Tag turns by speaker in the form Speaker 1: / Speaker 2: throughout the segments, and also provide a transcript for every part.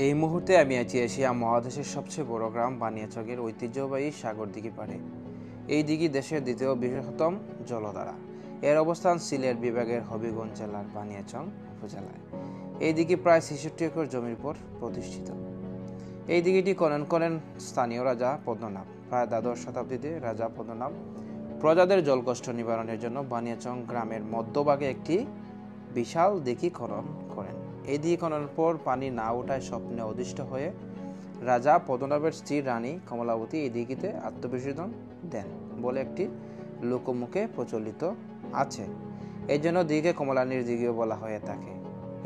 Speaker 1: এই মুহূর্তে আমি আছি এশিয়া মহাদেশের সবচেয়ে বড় গ্রাম বানিয়াচংয়ের ঐতিহ্যবাহী সাগর দিঘি পাড়ে। এই দিঘি দেশের দ্বিতীয় বৃহত্তম জলধারা। এর অবস্থান সিলেট বিভাগের হবিগঞ্জ জেলার বানিয়াচং উপজেলায়। এই দিঘি প্রায় ৬৬ একর জমির উপর প্রতিষ্ঠিত। এই দিঘিটি খনন করেন স্থানীয় রাজা পদ্মনাভ। প্রায় দ্বাদশ শতাব্দীতে রাজা পদ্মনাভ প্রজাদের জলকষ্ট নিবারণের জন্য বানিয়াচং গ্রামের মধ্যভাগে একটি বিশাল দিঘি খনন করেন। এই দিঘি খননের পর পানি না ওঠায় স্বপ্নে অদিষ্ট হয়ে রাজা পদ্মনাভের স্ত্রী রানী কমলাবতী এই দিঘিতে আত্মবিসর্জন দেন বলে একটি লোকমুখে প্রচলিত আছে। এই জন্য দিঘিকে কমলানীর দিঘিও বলা হয়ে থাকে।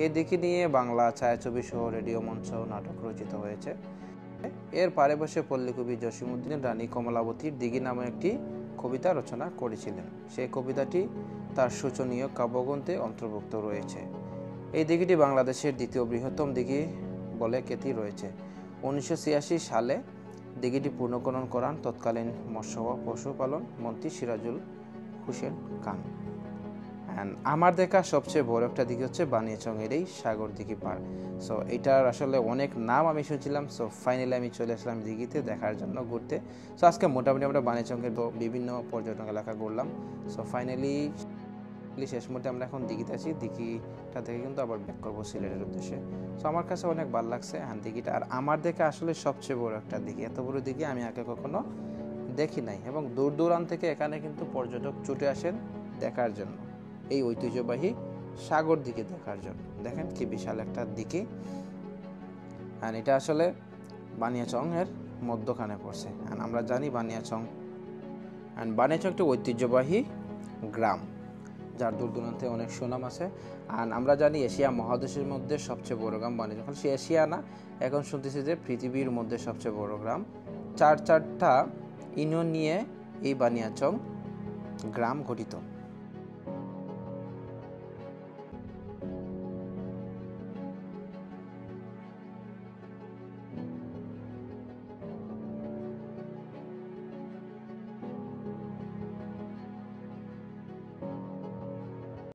Speaker 1: এই দিঘি নিয়ে বাংলা ছায়াছবি সহ রেডিও মঞ্চ নাটক রচিত হয়েছে। এর পারে বসে পল্লীকবি জসিমউদ্দিন রানী কমলাবতীর দিঘি নামে একটি কবিতা রচনা করেছিলেন। সেই কবিতাটি তার শোচনীয় কাব্যগ্রন্থে অন্তর্ভুক্ত রয়েছে। এই দিঘিটি বাংলাদেশের দ্বিতীয় বৃহত্তম দিঘি বলে খ্যাতি রয়েছে। ১৯৮৬ সালে দিঘিটি পুনঃখনন করান তৎকালীন মৎস্য ও পশুপালন মন্ত্রী সিরাজুল হোসেন খান। আমার দেখা সবচেয়ে বড় একটা দিঘি হচ্ছে বানিয়াচংয়ের এই সাগর দিঘি পাড়। সো এটার আসলে অনেক নাম আমি শুনছিলাম। সো ফাইনালি আমি চলে আসলাম দিঘিতে দেখার জন্য ঘুরতে। সো আজকে মোটামুটি আমরা বানিয়াচংয়ের বিভিন্ন পর্যটন এলাকা ঘুরলাম। সো ফাইনালি শেষ মুহূর্তে আমরা এখন দিঘিতে আছি। দিঘিটা থেকে কিন্তু আবার ব্যাক করবো সিলেটের উদ্দেশ্যে। সো আমার কাছে অনেক ভালো লাগছে দিঘিটা। আর আমার দেখা আসলে সবচেয়ে বড় একটা দিঘি। এত বড় দিঘি আমি আগে কখনো দেখি নাই, এবং দূর দূরান্ত থেকে এখানে কিন্তু পর্যটক ছুটে আসেন দেখার জন্য, এই ঐতিহ্যবাহী সাগর দিঘি দেখার জন্য। দেখেন কি বিশাল একটা দিঘি। আর এটা আসলে বানিয়াচং এর মধ্যখানে পড়ছে। আর আমরা জানি বানিয়াচং একটা ঐতিহ্যবাহী গ্রাম, যার দূর দূরান্তে অনেক সুনাম আছে। আর আমরা জানি এশিয়া মহাদেশের মধ্যে সবচেয়ে বড় গ্রাম বানিয়াচং। সে এশিয়া না, এখন শুনতেছি যে পৃথিবীর মধ্যে সবচেয়ে বড় গ্রাম। চারটা ইউনিয়ন নিয়ে এই বানিয়াচং গ্রাম গঠিত।